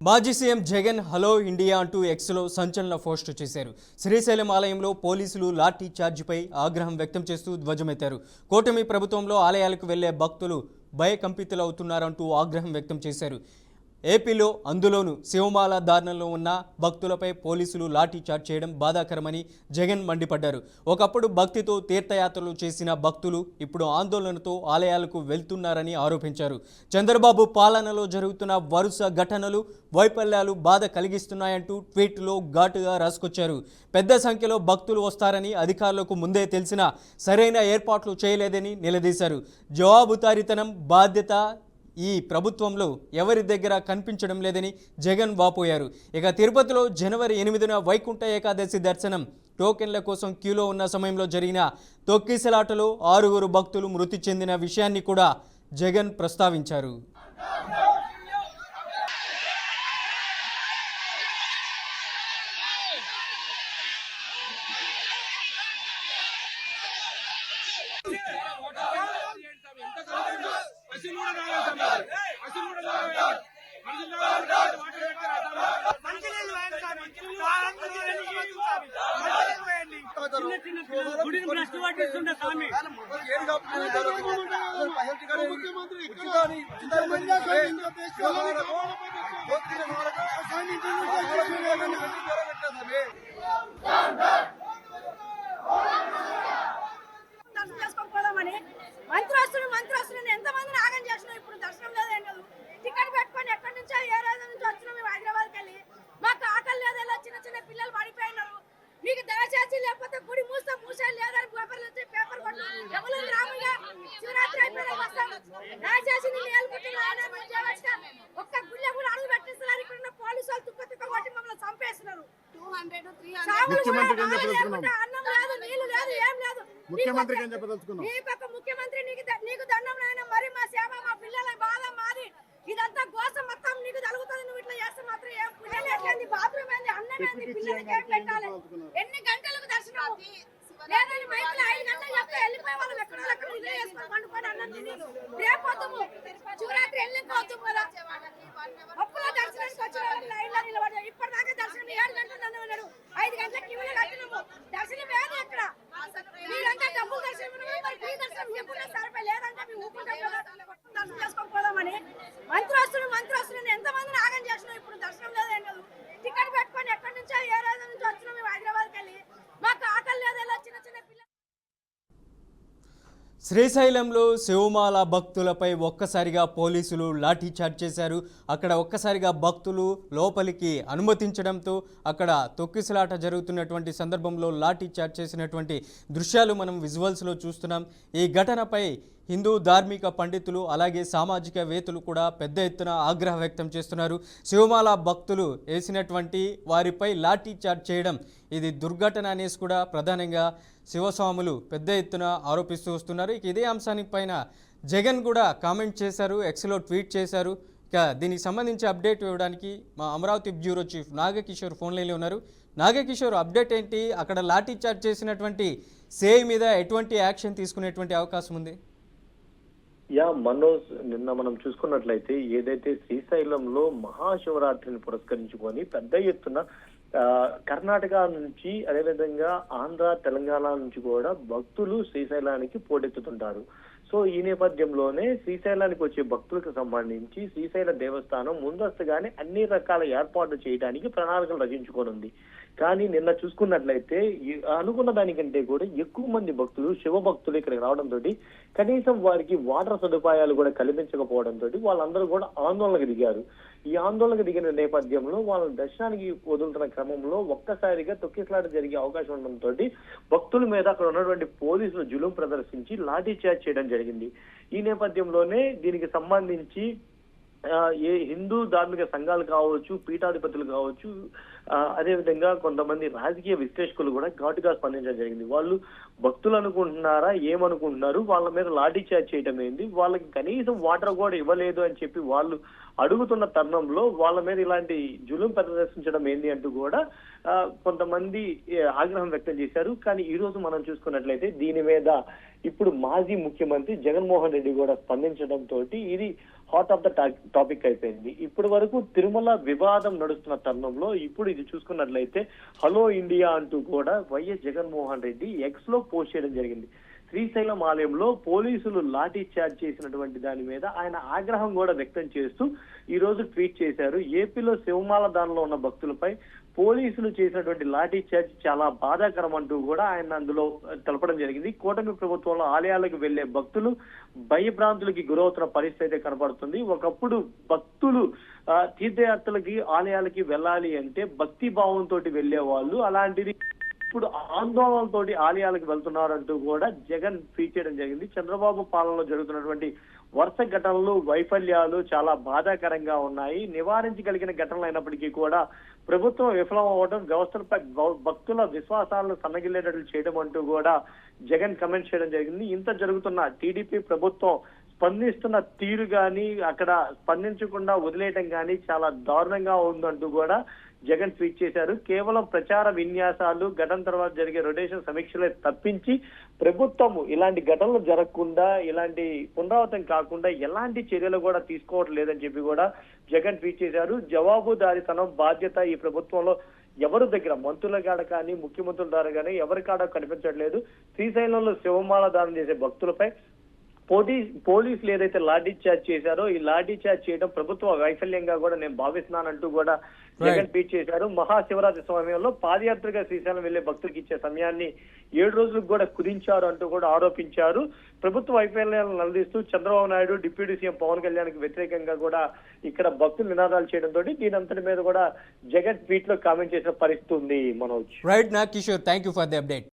మాజీ CM Jagan hello India అంటూ ఎక్స్లో సంచలన పోస్టు చేశారు. శ్రీశైలం ఆలయంలో పోలీసులు లాఠీ చార్జిపై ఆగ్రహం వ్యక్తం చేస్తూ ధ్వజమెత్తారు. కూటమి ప్రభుత్వంలో ఆలయాలకు వెళ్లే భక్తులు భయకంపితులవుతున్నారంటూ ఆగ్రహం వ్యక్తం చేశారు. ఏపీలో అందులోనూ శివమాల దారుణంలో ఉన్న భక్తులపై పోలీసులు లాఠీ చార్జ్ చేయడం బాధాకరమని జగన్ మండిపడ్డారు. ఒకప్పుడు భక్తితో తీర్థయాత్రలు చేసిన భక్తులు ఇప్పుడు ఆందోళనతో ఆలయాలకు వెళ్తున్నారని ఆరోపించారు. చంద్రబాబు పాలనలో జరుగుతున్న వరుస ఘటనలు వైఫల్యాలు బాధ కలిగిస్తున్నాయంటూ ట్వీట్లో ఘాటుగా రాసుకొచ్చారు. పెద్ద సంఖ్యలో భక్తులు వస్తారని అధికారులకు ముందే తెలిసినా సరైన ఏర్పాట్లు చేయలేదని నిలదీశారు. జవాబుదారీతనం బాధ్యత ఈ ప్రభుత్వంలో ఎవరి దగ్గర కనిపించడం లేదని జగన్ వాపోయారు. ఇక తిరుపతిలో జనవరి 8న వైకుంఠ ఏకాదశి దర్శనం టోకెన్ల కోసం క్యూలో ఉన్న సమయంలో జరిగిన తొక్కిసలాటలో 6 భక్తులు మృతి చెందిన విషయాన్ని కూడా జగన్ ప్రస్తావించారు. మంత్రులు ఎంతమందిని ఆగం చేసినా ఇప్పుడు దర్శనం లేదేం కాదు. టికెట్ పెట్టుకొని ఎక్కడి నుంచో ఏ రోజు నుంచి వచ్చినాం మేము హైదరాబాద్కి వెళ్ళి. మాకు ఆకలి లేదలా చిన్న చిన్న పిల్లలు పడిపోయినారు. మీకు దయచేసి లేకపోతే గుడి మూసేది లేదని పేపర్ కొట్టు ఎవరు రాముగా శివరాత్రి అయిపోయినా వస్తాం. దయచేసి నేను ఏలుకుంటున్నా ఒక్క గుళ్ళ కూడా అడుగు పెట్టిస్తున్నారు. ఇక్కడ ఉన్న పోలీసు వాళ్ళు తుక్క కొట్టి మమ్మల్ని చంపేస్తున్నారు. అన్నం లేదు, నీళ్లు లేదు, ఏం లేదు. ముఖ్యమంత్రి నీకు దండం నాయన. మరి మా సేవ మా పిల్లల బాధ మాది. ఇదంతా కోసం మొత్తం నీకు తలుగుతుంది. నువ్వు ఇట్లా చేస్తే మాత్రం ఏం పుణ్యం బాత్రూమ్ ఏంది, అన్నం ఏంది, పిల్లలకి ఏం పెట్టాలి, ఎన్ని గంటలకు దర్శనం లేదని మైకులు 5 గంటలు చెప్తే వెళ్ళిపోయి వాళ్ళు ఎక్కడ ఇల్లు వేసుకొని పండుకొని అన్నం తిని రేపోతాము. శివరాత్రి వెళ్ళిపోతాము కదా. అప్పులో దర్శనానికి వచ్చిన వాళ్ళు లైన్లో నిలబడ్డారు. ఇప్పటిదాకా దర్శనం 7 గంటలు ఉన్నాడు. 5 గంటలకు క్యూలో కట్టినాము. దర్శనం లేదు ఎక్కడ. మీరంతా డబ్బులు దర్శనం దర్శనం చెప్పుకుంటే సరిపోయి లేదంటే మీ ఊపుకుంటాం దర్శనం చేసుకోకపోదామని మంత్రులు ఎంతమందిని ఆగం చేసినా ఇప్పుడు దర్శనం లేదేం కాదు. టికెట్ పెట్టుకొని ఎక్కడి నుంచో ఏ రోజు నుంచి వచ్చినాం మేము హైదరాబాద్కి వెళ్ళి. మాకు ఆకలి లేదలా చిన్న చిన్న పిల్లలు. శ్రీశైలంలో శివమాల భక్తులపై ఒక్కసారిగా పోలీసులు లాఠీ చార్జ్ చేశారు. అక్కడ ఒక్కసారిగా భక్తులు లోపలికి అనుమతించడంతో అక్కడ తొక్కిసలాట జరుగుతున్నటువంటి సందర్భంలో లాఠీ చార్జ్ చేసినటువంటి దృశ్యాలు మనం విజువల్స్లో చూస్తున్నాం. ఈ ఘటనపై హిందూ ధార్మిక పండితులు అలాగే సామాజిక వేత్తలు కూడా పెద్ద ఎత్తున ఆగ్రహం వ్యక్తం చేస్తున్నారు. శివమాల భక్తులు వేసినటువంటి వారిపై లాఠీ చార్జ్ చేయడం ఇది దుర్ఘటన అనేసి కూడా ప్రధానంగా శివస్వాములు పెద్ద ఎత్తున ఆరోపిస్తూ వస్తున్నారు. ఇక ఇదే అంశానికి పైన జగన్ కూడా కామెంట్ చేశారు, ఎక్స్లో ట్వీట్ చేశారు. ఇక దీనికి సంబంధించి అప్డేట్ ఇవ్వడానికి మా Amaravati bureau chief Nagakishore phone లైన్లో ఉన్నారు. నాగకిషోర్, అప్డేట్ ఏంటి? అక్కడ లాఠీ చార్జ్ చేసినటువంటి సేయ్ మీద ఎటువంటి యాక్షన్ తీసుకునేటువంటి అవకాశం ఉంది? మనోజ్, నిన్న మనం చూసుకున్నట్లయితే ఏదైతే శ్రీశైలంలో మహాశివరాత్రిని పురస్కరించుకొని పెద్ద ఎత్తున కర్ణాటక నుంచి అదేవిధంగా ఆంధ్ర తెలంగాణ నుంచి కూడా భక్తులు శ్రీశైలానికి పోటెత్తుతుంటారు. సో ఈ నేపథ్యంలోనే శ్రీశైలానికి వచ్చే భక్తులకు సంబంధించి శ్రీశైల దేవస్థానం ముందస్తుగానే అన్ని రకాల ఏర్పాట్లు చేయడానికి ప్రణాళికలు రచించుకోనుంది. కానీ నిన్న చూసుకున్నట్లయితే అనుకున్న దానికంటే కూడా ఎక్కువ మంది భక్తులు శివ భక్తులు ఇక్కడికి రావడంతో కనీసం వారికి వాటర్ సదుపాయాలు కూడా కల్పించకపోవడంతో వాళ్ళందరూ కూడా ఆందోళనకు దిగారు. ఈ ఆందోళనకు దిగిన నేపథ్యంలో వాళ్ళ దర్శనానికి వదులుతున్న క్రమంలో ఒక్కసారిగా తొక్కిసలాట జరిగే అవకాశం ఉండడంతో భక్తుల మీద అక్కడ ఉన్నటువంటి పోలీసులు జులుం ప్రదర్శించి లాఠీ చార్జ్ చేయడం జరిగింది. ఈ నేపథ్యంలోనే దీనికి సంబంధించి ఏ హిందూ ధార్మిక సంఘాలు కావచ్చు, పీఠాధిపతులు కావచ్చు, అదేవిధంగా కొంతమంది రాజకీయ విశ్లేషకులు కూడా ఘాటుగా స్పందించడం జరిగింది. వాళ్ళు భక్తులు అనుకుంటున్నారా, ఏమనుకుంటున్నారు, వాళ్ళ మీద లాఠీ చార్జ్ చేయడం ఏంది, వాళ్ళకి కనీసం వాటర్ కూడా ఇవ్వలేదు అని చెప్పి వాళ్ళు అడుగుతున్న తరుణంలో వాళ్ళ మీద ఇలాంటి జులుం ప్రదర్శించడం ఏంది అంటూ కూడా కొంతమంది ఆగ్రహం వ్యక్తం చేశారు. కానీ ఈ రోజు మనం చూసుకున్నట్లయితే దీని మీద ఇప్పుడు మాజీ ముఖ్యమంత్రి జగన్మోహన్ రెడ్డి కూడా స్పందించడంతో ఇది హాట్ ఆఫ్ ద టాపిక్ అయిపోయింది. ఇప్పటి వరకు తిరుమల వివాదం నడుస్తున్న తరుణంలో ఇప్పుడు ఇది చూసుకున్నట్లయితే హలో ఇండియా అంటూ కూడా వైఎస్ జగన్మోహన్ రెడ్డి ఎక్స్ లో పోస్ట్ చేయడం జరిగింది. శ్రీశైలం ఆలయంలో పోలీసులు లాఠీ చార్జ్ చేసినటువంటి దాని మీద ఆయన ఆగ్రహం కూడా వ్యక్తం చేస్తూ ఈ రోజు ట్వీట్ చేశారు. ఏపీలో శివమాల దానిలో ఉన్న భక్తులపై పోలీసులు చేసినటువంటి లాఠీ చార్జ్ చాలా బాధాకరం అంటూ కూడా ఆయన అందులో తెలపడం జరిగింది. కూటమి ప్రభుత్వంలో ఆలయాలకు వెళ్లే భక్తులు భయభ్రాంతులకి గురవుతున్న పరిస్థితి అయితే కనపడుతుంది. ఒకప్పుడు భక్తులు తీర్థయాత్రలకి ఆలయాలకి వెళ్ళాలి అంటే భక్తి భావంతో వెళ్లే వాళ్ళు, అలాంటిది ఇప్పుడు ఆందోళనలతో ఆలయాలకు వెళ్తున్నారంటూ కూడా జగన్ ట్వీట్ చేయడం జరిగింది. చంద్రబాబు పాలనలో జరుగుతున్నటువంటి వరుస ఘటనలు, వైఫల్యాలు చాలా బాధాకరంగా ఉన్నాయి. నివారించగలిగిన ఘటనలు అయినప్పటికీ కూడా ప్రభుత్వం విఫలం అవ్వడం, వ్యవస్థలపై భక్తుల విశ్వాసాలను సన్నగిల్లేటట్లు చేయడం అంటూ కూడా జగన్ కమెంట్ చేయడం జరిగింది. ఇంత జరుగుతున్న టీడీపీ ప్రభుత్వం స్పందిస్తున్న తీరు గాని, అక్కడ స్పందించకుండా వదిలేయటం గాని చాలా దారుణంగా ఉందంటూ కూడా జగన్ ట్వీట్ చేశారు. కేవలం ప్రచార విన్యాసాలు, ఘటన తర్వాత జరిగే రొటేషన్ సమీక్షలే తప్పించి ప్రభుత్వం ఇలాంటి ఘటనలు జరగకుండా, ఇలాంటి పునరావృతం కాకుండా ఎలాంటి చర్యలు కూడా తీసుకోవడం లేదని చెప్పి కూడా జగన్ ట్వీట్ చేశారు. జవాబుదారీతనం, బాధ్యత ఈ ప్రభుత్వంలో ఎవరి దగ్గర, మంత్రుల కాడ కానీ ముఖ్యమంత్రుల ద్వారా కానీ ఎవరి కాడ కనిపించట్లేదు. శ్రీశైలంలో శివమాల దానం చేసే భక్తులపై పోలీసులు ఏదైతే లాఠీ చార్జ్ చేశారో ఈ లాఠీ చార్జ్ చేయడం ప్రభుత్వ వైఫల్యంగా కూడా నేను భావిస్తున్నానంటూ కూడా జగన్ ట్వీట్ చేశారు. మహాశివరాత్రి సమయంలో పాదయాత్రగా శ్రీశైలం వెళ్లే భక్తులకు ఇచ్చే సమయాన్ని 7 రోజులకు కూడా కుదించారు అంటూ కూడా ఆరోపించారు. ప్రభుత్వ వైఫల్యాలను నిలదీస్తూ చంద్రబాబు నాయుడు, డిప్యూటీ సీఎం పవన్ కళ్యాణ్కి వ్యతిరేకంగా కూడా ఇక్కడ భక్తులు నినాదాలు చేయడంతో దీని అంతటి మీద కూడా జగన్ ట్వీట్ లో కామెంట్ చేసిన పరిస్థితి ఉంది. మనోజ్. రైట్ నా Kishore, thank you for the update.